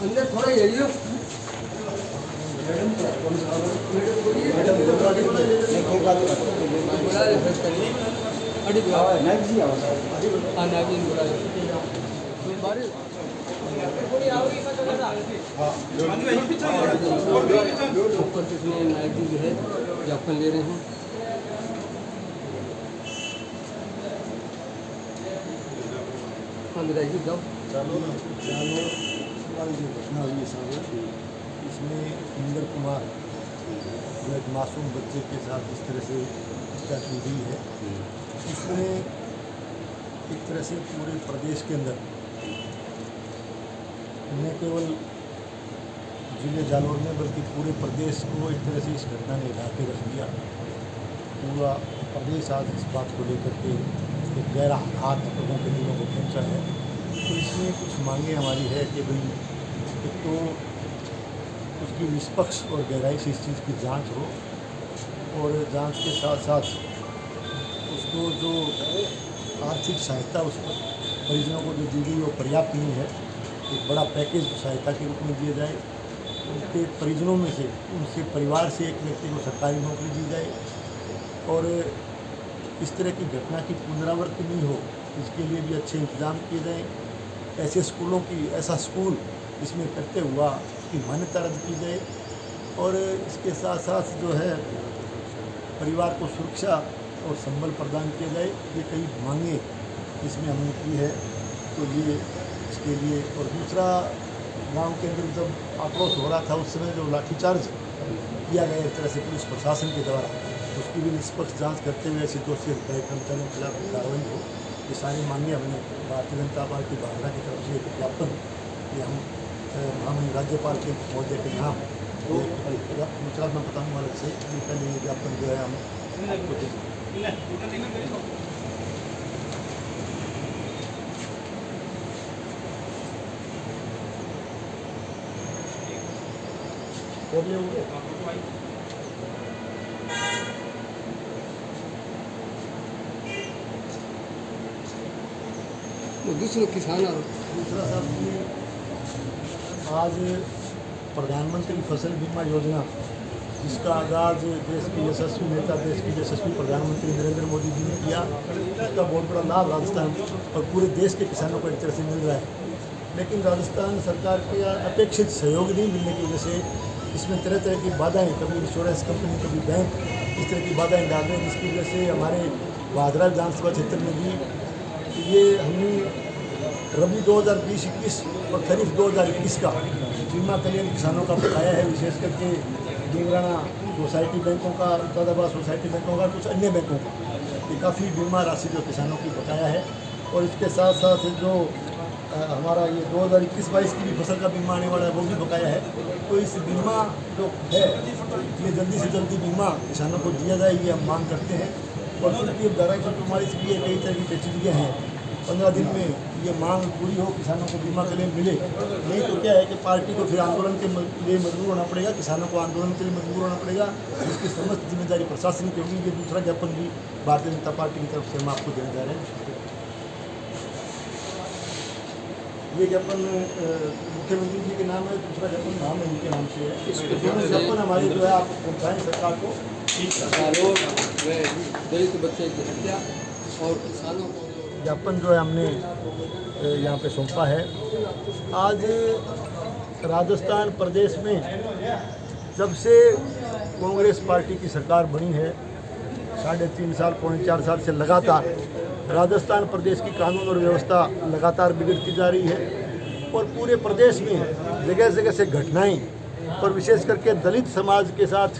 अंदर थोड़ा एरियो जो है ज्ञापन ले रहे हैं। जाओ जालोर वाली जो घटना हुई है साहब, इसमें इंदर कुमार जो एक मासूम बच्चे के साथ जिस तरह से हत्या की गई है, इसमें एक तरह से पूरे प्रदेश के अंदर न केवल जिले जालोर में बल्कि पूरे प्रदेश को एक तरह से इस घटना ने हिला के रख दिया। पूरा प्रदेश आज इस बात को लेकर के एक गहरा हाथ लोगों के दिलों को पहुँचा है। तो इसमें कुछ मांगे हमारी है कि भाई एक तो उसकी निष्पक्ष और गहराई से इस चीज़ की जांच हो, और जांच के साथ साथ उसको जो आर्थिक सहायता उस परिजनों को जो दी गई वो पर्याप्त नहीं है। एक बड़ा पैकेज सहायता के रूप में दिया जाए। उनके परिजनों में से, उनके परिवार से एक व्यक्ति को सरकारी नौकरी दी जाए, और इस तरह की घटना की पुनरावृत्ति नहीं हो इसके लिए भी अच्छे इंतजाम किए जाएँ। ऐसे स्कूलों की, ऐसा स्कूल इसमें करते हुआ उसकी मान्यता रद्द की जाए, और इसके साथ साथ जो है परिवार को सुरक्षा और संबल प्रदान किया जाए। ये कई मांगे इसमें हमने की है। तो ये इसके लिए, और दूसरा गांव के अंदर जब आक्रोश हो रहा था उस समय जो लाठीचार्ज किया गया एक तरह से पुलिस प्रशासन के द्वारा, उसकी भी निष्पक्ष जांच करते हुए ऐसे दोषी अधिकारी कर्मचारियों के खिलाफ कार्रवाई हो। ये सारी मांगे हमने भारतीय जनता पार्टी भाजपा की तरफ से एक ज्ञापन ये हम राज्यपाल के महोदय के नाम दूसरा मैं बताऊँगा अलग से, पहले ये ज्ञापन जो है हम हो गया। दूसरे किसान और दूसरा साहब कि आज प्रधानमंत्री फसल बीमा योजना, जिसका आगाज़ देश के यशस्वी नेता, देश के यशस्वी प्रधानमंत्री नरेंद्र मोदी जी ने किया, उसका बहुत बड़ा लाभ राजस्थान और पूरे देश के किसानों को एक तरह से मिल रहा है। लेकिन राजस्थान सरकार के अपेक्षित सहयोग नहीं मिलने की वजह से इसमें तरह तरह की बाधाएँ, कभी इंश्योरेंस कंपनी, कभी बैंक, इस तरह की बाधाएँ डाल रहे हैं, जिसकी वजह से हमारे भादरा विधानसभा क्षेत्र में भी ये हमने रबी 2020-21 और खरीफ 2021 का बीमा कल्याण किसानों का बकाया है, विशेष करके डूंगराना सोसाइटी बैंकों का, उतादाबाद सोसाइटी बैंकों का, कुछ अन्य बैंकों का, ये काफ़ी बीमा राशि जो किसानों की बकाया है। और इसके साथ साथ जो हमारा ये 2021-22 की भी फसल का बीमा आने वाला है वो भी बकाया है। तो इस बीमा जो है ये जल्दी से जल्दी बीमा किसानों को दिया जाए, ये हम मांग करते हैं। और चूँकि 1144 की कई तरह की पेचीदगियाँ हैं, 15 दिन में ये मांग पूरी हो, किसानों को बीमा क्लेम मिले। नहीं तो क्या है कि पार्टी को फिर आंदोलन के लिए मजबूर होना पड़ेगा, किसानों को आंदोलन के लिए मजबूर होना पड़ेगा, जिसकी समस्त जिम्मेदारी प्रशासन की होगी। ये दूसरा ज्ञापन भी भारतीय जनता पार्टी की तरफ से हम आपको देने जा रहे हैं। ये ज्ञापन मुख्यमंत्री जी के नाम है, दूसरा ज्ञापन नाम है उनके नाम से है। ज्ञापन हमारे जो है आप पहुँचाएँ सरकार को। दलित बच्चे की हत्या और किसानों को ज्ञापन जो है हमने यहाँ पे सौंपा है। आज राजस्थान प्रदेश में जब से कांग्रेस पार्टी की सरकार बनी है, 3.5 साल, 4 साल से लगातार राजस्थान प्रदेश की कानून और व्यवस्था लगातार बिगड़ती जा रही है। और पूरे प्रदेश में जगह जगह से घटनाएं, और विशेष करके दलित समाज के साथ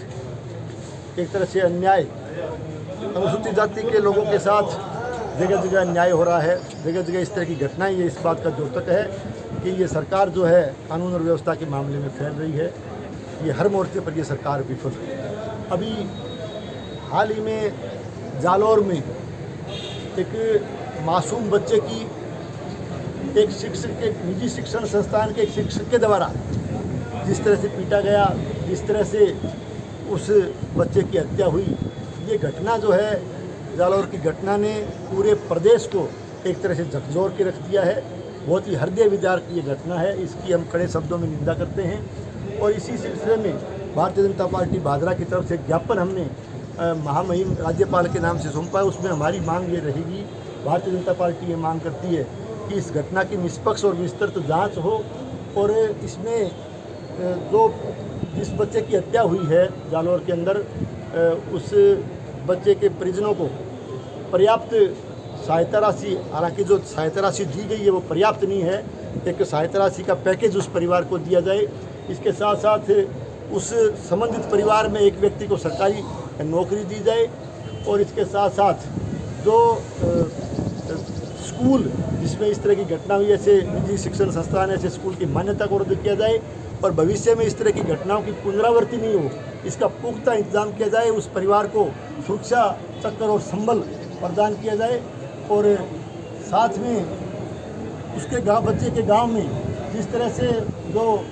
एक तरह से अन्याय, अनुसूचित जाति के लोगों के साथ जगह जगह अन्याय हो रहा है। जगह जगह इस तरह की घटनाएं, ये इस बात का द्योतक है कि ये सरकार जो है कानून और व्यवस्था के मामले में फैल रही है। ये हर मोर्चे पर ये सरकार विफल है। अभी हाल ही में जालौर में एक मासूम बच्चे की एक शिक्षक के, निजी शिक्षण संस्थान के एक शिक्षक के द्वारा जिस तरह से पीटा गया, जिस तरह से उस बच्चे की हत्या हुई, ये घटना जो है जालौर की घटना ने पूरे प्रदेश को एक तरह से झकझोर के रख दिया है। बहुत ही हृदय विदारक ये घटना है, इसकी हम कड़े शब्दों में निंदा करते हैं। और इसी सिलसिले में भारतीय जनता पार्टी भादरा की तरफ से ज्ञापन हमने महामहिम राज्यपाल के नाम से सौंपा है। उसमें हमारी मांग ये रहेगी, भारतीय जनता पार्टी ये मांग करती है कि इस घटना की निष्पक्ष और विस्तृत जांच हो और इसमें जिस बच्चे की हत्या हुई है जालौर के अंदर, उस बच्चे के परिजनों को पर्याप्त सहायता राशि, हालांकि जो सहायता राशि दी गई है वो पर्याप्त नहीं है, एक सहायता राशि का पैकेज उस परिवार को दिया जाए। इसके साथ साथ उस संबंधित परिवार में एक व्यक्ति को सरकारी नौकरी दी जाए और इसके साथ साथ जो स्कूल जिसमें इस तरह की घटना हुई, ऐसे निजी शिक्षण संस्थान, ऐसे स्कूल की मान्यता को रद्द किया जाए और भविष्य में इस तरह की घटनाओं की पुनरावृत्ति नहीं हो, इसका पुख्ता इंतजाम किया जाए। उस परिवार को सुरक्षा चक्कर और संबल प्रदान किया जाए और साथ में उसके बच्चे के गांव में जिस तरह से जो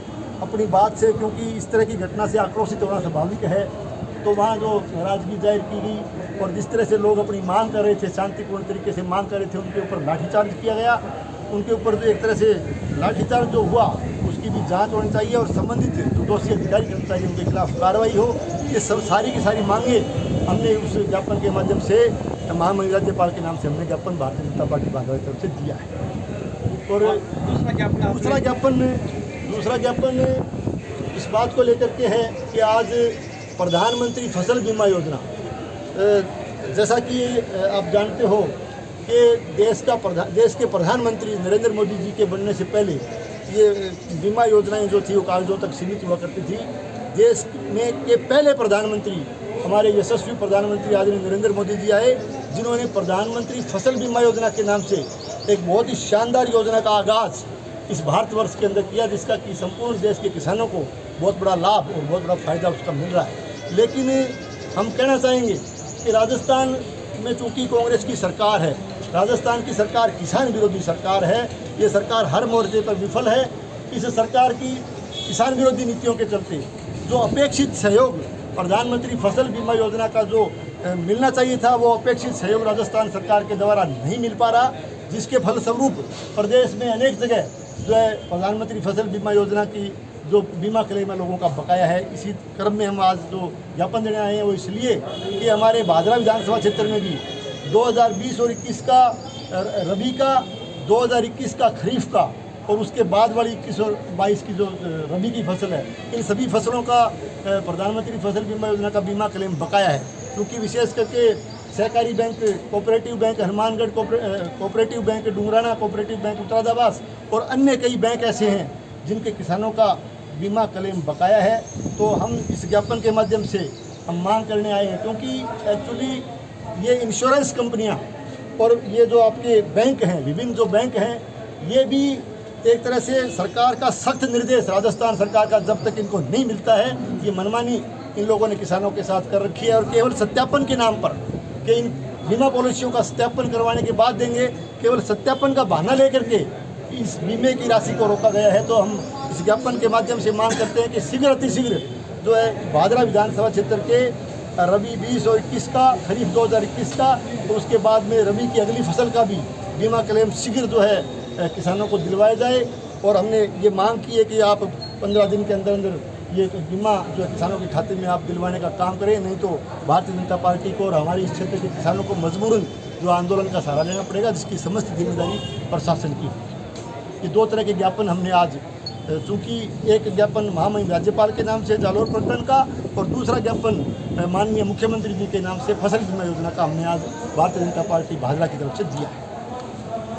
अपनी बात से, क्योंकि इस तरह की घटना से आक्रोशित होना स्वाभाविक है, तो वहाँ जो नाराज़गी जाहिर की गई और जिस तरह से लोग अपनी मांग कर रहे थे, शांतिपूर्ण तरीके से मांग कर रहे थे, उनके ऊपर लाठीचार्ज किया गया। उनके ऊपर जो एक तरह से लाठीचार्ज जो हुआ उसकी भी जांच होनी चाहिए और संबंधित जो दोषी अधिकारी कर्मचारी उनके खिलाफ कार्रवाई हो। ये सब सारी की सारी मांगे हमने उस ज्ञापन के माध्यम से महामहिम राज्यपाल के नाम से हमने ज्ञापन भारतीय जनता पार्टी भादरा की तरफ से दिया है। और दूसरा ज्ञापन इस बात को लेकर के है कि आज प्रधानमंत्री फसल बीमा योजना, जैसा कि आप जानते हो कि देश के प्रधानमंत्री नरेंद्र मोदी जी के बनने से पहले ये बीमा योजनाएं जो थी वो कागजों तक सीमित हुआ करती थी। देश में के पहले प्रधानमंत्री हमारे यशस्वी प्रधानमंत्री आदरणीय नरेंद्र मोदी जी आए, जिन्होंने प्रधानमंत्री फसल बीमा योजना के नाम से एक बहुत ही शानदार योजना का आगाज़ इस भारतवर्ष के अंदर किया, जिसका कि संपूर्ण देश के किसानों को बहुत बड़ा लाभ और बहुत बड़ा फ़ायदा उसका मिल रहा है। लेकिन हम कहना चाहेंगे कि राजस्थान में चूँकि कांग्रेस की सरकार है, राजस्थान की सरकार किसान विरोधी सरकार है, ये सरकार हर मोर्चे पर विफल है। इस सरकार की किसान विरोधी नीतियों के चलते जो अपेक्षित सहयोग प्रधानमंत्री फसल बीमा योजना का जो मिलना चाहिए था, वो अपेक्षित सहयोग राजस्थान सरकार के द्वारा नहीं मिल पा रहा, जिसके फलस्वरूप प्रदेश में अनेक जगह जो है प्रधानमंत्री फसल बीमा योजना की जो बीमा क्लेम है लोगों का बकाया है। इसी क्रम में हम आज जो ज्ञापन देने आए हैं वो इसलिए कि हमारे भादरा विधानसभा क्षेत्र में भी 2020 और 21 का रबी का, 2021 का खरीफ का और उसके बाद वाली 21 और 22 की जो रबी की फसल है, इन सभी फसलों का प्रधानमंत्री फसल बीमा योजना का बीमा क्लेम बकाया है। क्योंकि विशेष करके सहकारी bank, cooperative bank Hanumangarh, cooperative bank Dungrana, cooperative bank Uttaradabas और अन्य कई बैंक ऐसे हैं जिनके किसानों का बीमा क्लेम बकाया है। तो हम इस ज्ञापन के माध्यम से हम मांग करने आए हैं, क्योंकि एक्चुअली ये इंश्योरेंस कंपनियां और ये जो आपके बैंक हैं, विभिन्न जो बैंक हैं, ये भी एक तरह से सरकार का सख्त निर्देश, राजस्थान सरकार का जब तक इनको नहीं मिलता है, ये मनमानी इन लोगों ने किसानों के साथ कर रखी है और केवल सत्यापन के नाम पर कि इन बीमा पॉलिसियों का सत्यापन करवाने के बाद देंगे, केवल सत्यापन का बहाना लेकर के इस बीमे की राशि को रोका गया है। तो हम इस ज्ञापन के माध्यम से मांग करते हैं कि शीघ्र अतिशीघ्र जो है भादरा विधानसभा क्षेत्र के रबी 20 और 21 का, खरीफ 2021 का और उसके बाद में रबी की अगली फसल का भी बीमा क्लेम शीघ्र जो है किसानों को दिलवाया जाए। और हमने ये मांग की है कि आप 15 दिन के अंदर अंदर ये बीमा जो है किसानों के खाते में आप दिलवाने का काम करें, नहीं तो भारतीय जनता पार्टी को और हमारे इस क्षेत्र के किसानों को मजबूरन जो आंदोलन का सहारा लेना पड़ेगा, जिसकी समस्त जिम्मेदारी प्रशासन की। ये दो तरह के ज्ञापन हमने आज, चूँकि एक ज्ञापन महामहिम राज्यपाल के नाम से जालौर प्रकरण का और दूसरा ज्ञापन माननीय मुख्यमंत्री जी के नाम से फसल बीमा योजना का हमने आज भारतीय जनता पार्टी भादरा की तरफ से दिया है।